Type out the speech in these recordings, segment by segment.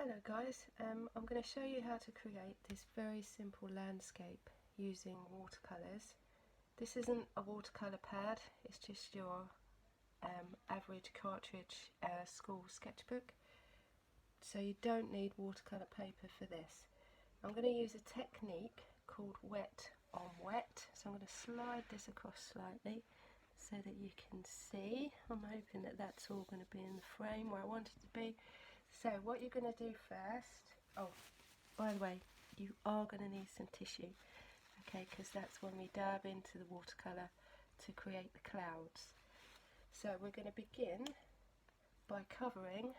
Hello guys, I'm going to show you how to create this very simple landscape using watercolours. This isn't a watercolour pad, it's just your average cartridge school sketchbook, so you don't need watercolour paper for this. I'm going to use a technique called wet on wet, so I'm going to slide this across slightly so that you can see. I'm hoping that that's all going to be in the frame where I want it to be. So what you're going to do first, oh by the way, you are going to need some tissue, okay, because that's when we dab into the watercolour to create the clouds. So we're going to begin by covering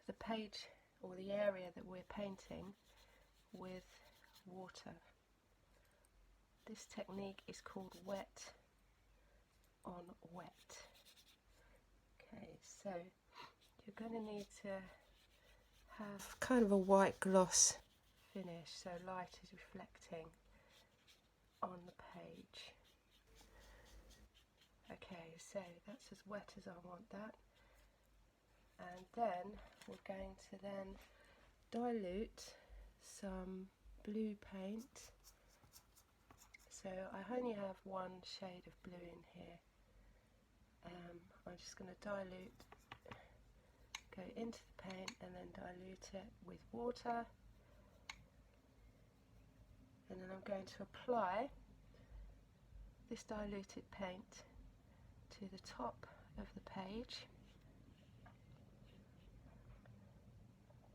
the page or the area that we're painting with water. This technique is called wet on wet. Okay, so you're going to need to have kind of a white gloss finish, so light is reflecting on the page. Okay, so that's as wet as I want that, and then we're going to then dilute some blue paint. So I only have one shade of blue in here. I'm just going to dilute, go into the paint and then dilute it with water, and then I'm going to apply this diluted paint to the top of the page,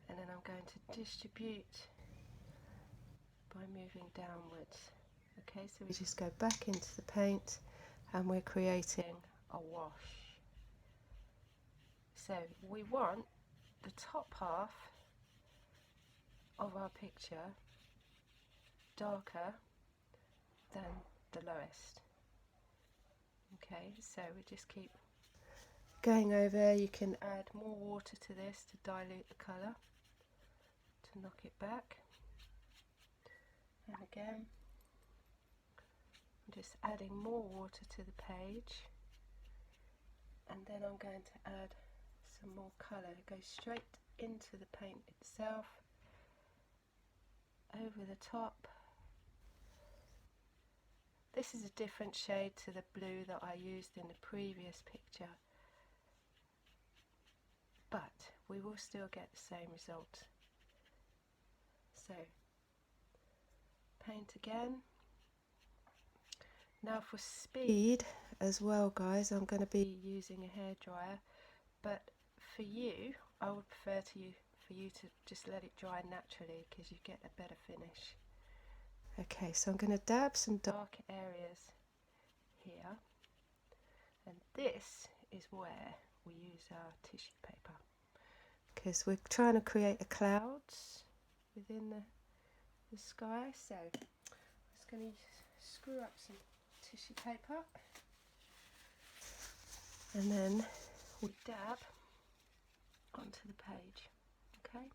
and then I'm going to distribute by moving downwards. Okay, so we just go back into the paint and we're creating a wash. So we want the top half of our picture darker than the lowest. Okay, so we just keep going over. You can add more water to this to dilute the colour, to knock it back. And again, I'm just adding more water to the page, and then I'm going to add some more colour. It goes straight into the paint itself, over the top. This is a different shade to the blue that I used in the previous picture, but we will still get the same result. So paint again. Now for speed as well guys, I'm going to be using a hairdryer, but for you, I would prefer for you to just let it dry naturally, because you get a better finish. Okay, so I'm going to dab some dark areas here, and this is where we use our tissue paper, because we're trying to create the clouds within the sky. So I'm just going to screw up some tissue paper, and then we dab onto the page. Okay,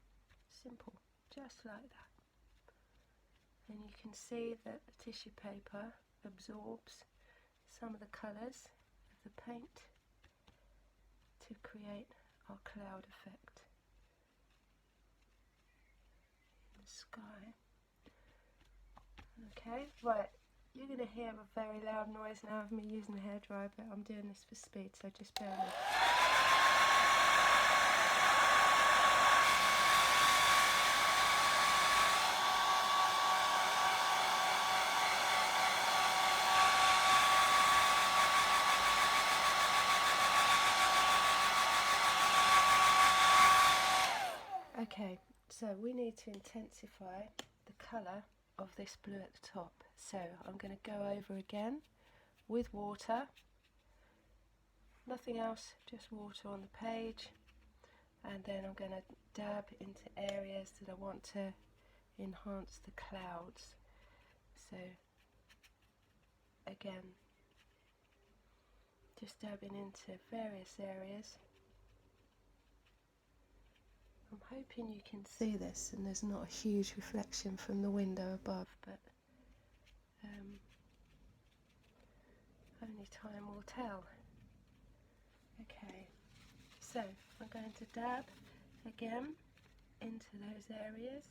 simple, just like that. And you can see that the tissue paper absorbs some of the colours of the paint to create our cloud effect in the sky. Okay, right, you're going to hear a very loud noise now of me using the hairdryer, but I'm doing this for speed, so just bear with me. Okay, so we need to intensify the colour of this blue at the top. So I'm going to go over again with water, nothing else, just water on the page, and then I'm going to dab into areas that I want to enhance the clouds. So again, just dabbing into various areas. I'm hoping you can see this and there's not a huge reflection from the window above, but only time will tell. Okay, so I'm going to dab again into those areas.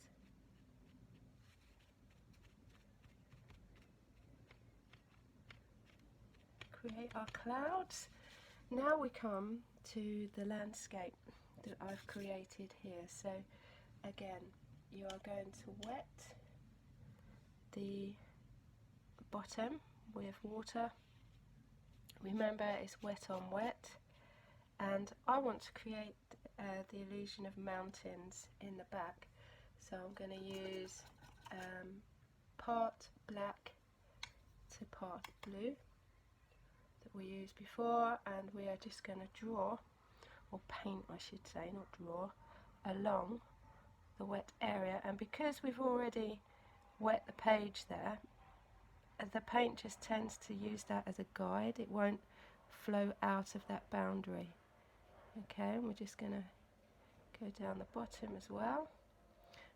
Create our clouds. Now we come to the landscape that I've created here. So again, you are going to wet the bottom with water. Remember, it's wet on wet, and I want to create the illusion of mountains in the back, so I'm going to use part black to part blue that we used before, and we are just going to draw, or paint I should say, not draw, along the wet area. And because we've already wet the page there, the paint just tends to use that as a guide. It won't flow out of that boundary. Okay, and we're just going to go down the bottom as well.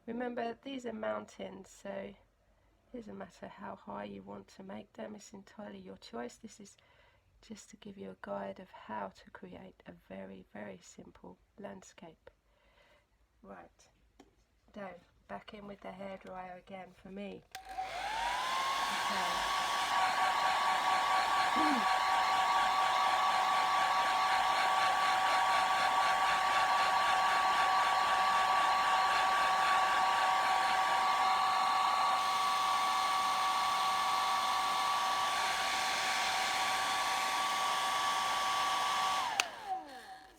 Remember, these are mountains, so it doesn't matter how high you want to make them, it's entirely your choice. This is just to give you a guide of how to create a very, very simple landscape. Right, so back in with the hairdryer again for me. Okay.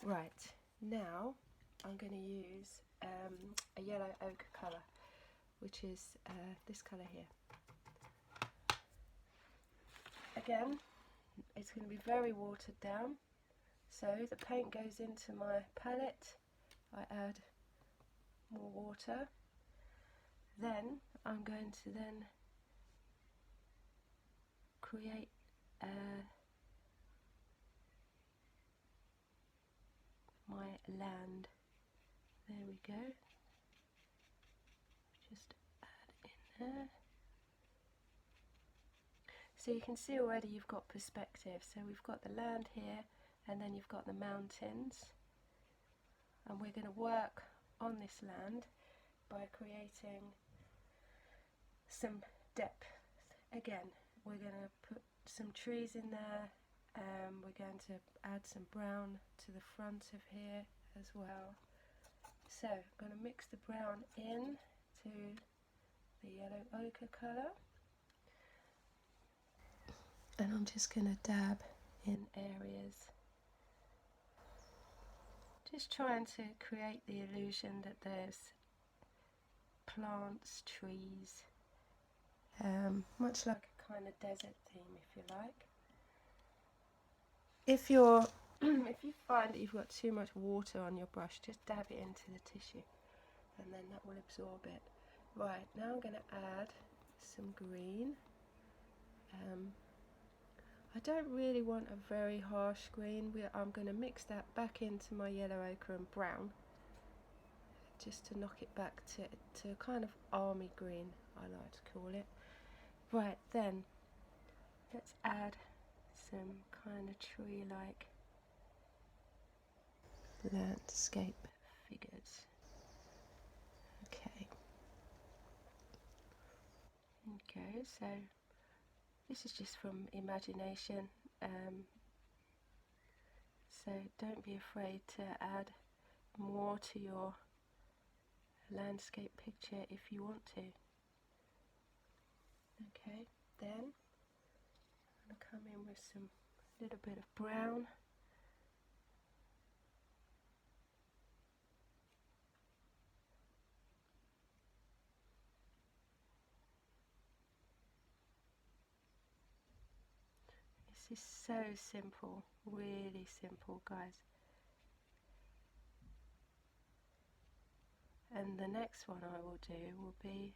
Right, now I'm going to use a yellow ochre colour, which is this colour here. Again, it's going to be very watered down, so the paint goes into my palette, I add more water, then I'm going to then create my land. There we go. Just add in there. So you can see already you've got perspective. So we've got the land here, and then you've got the mountains. And we're going to work on this land by creating some depth. Again, we're going to put some trees in there. We're going to add some brown to the front of here as well. So I'm going to mix the brown in to the yellow ochre colour, and I'm just going to dab in areas, just trying to create the illusion that there's plants, trees, much like a kind of desert theme, if you like. If you're if you find that you've got too much water on your brush, just dab it into the tissue and then that will absorb it. Right, now I'm going to add some green. I don't really want a very harsh green. I'm going to mix that back into my yellow ochre and brown, just to knock it back to a kind of army green, I like to call it. Right, then let's add some kind of tree-like landscape figures. Okay, so this is just from imagination, so don't be afraid to add more to your landscape picture if you want to. Okay, then I'm going to come in with some little bit of brown. This is so simple, really simple, guys. And the next one I will do will be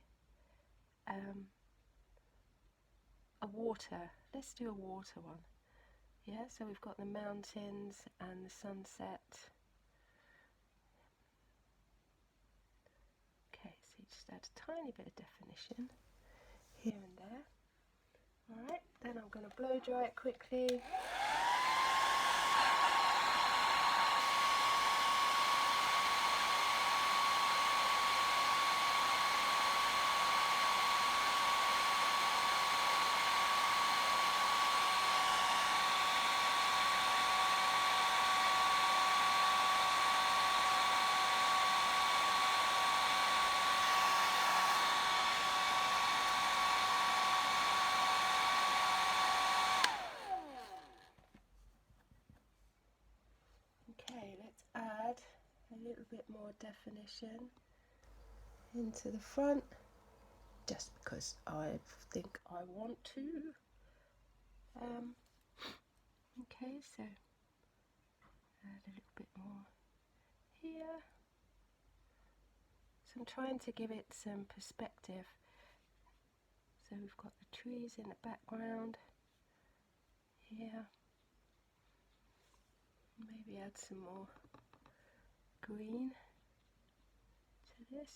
a water. Let's do a water one. Yeah, so we've got the mountains and the sunset. Okay, so you just add a tiny bit of definition here and there. Alright, then I'm going to blow dry it quickly. let's add a little bit more definition into the front, just because I think I want to. Okay, so add a little bit more here. So I'm trying to give it some perspective. So we've got the trees in the background here. Maybe add some more green to this.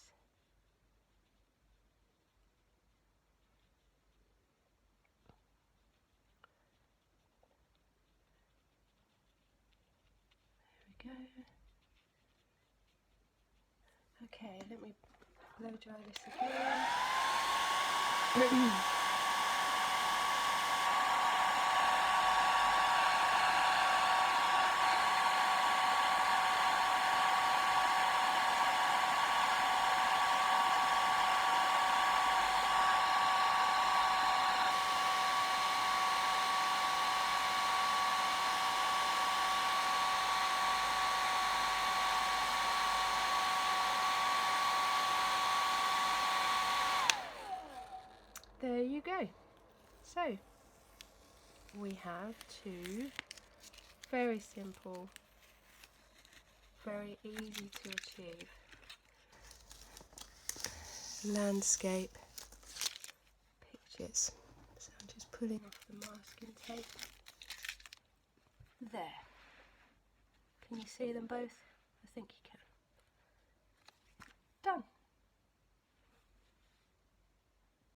There we go. Okay, let me blow dry this again. There you go. So we have two very simple, very easy to achieve landscape pictures. So I'm just pulling off the masking tape. There. Can you see them both? I think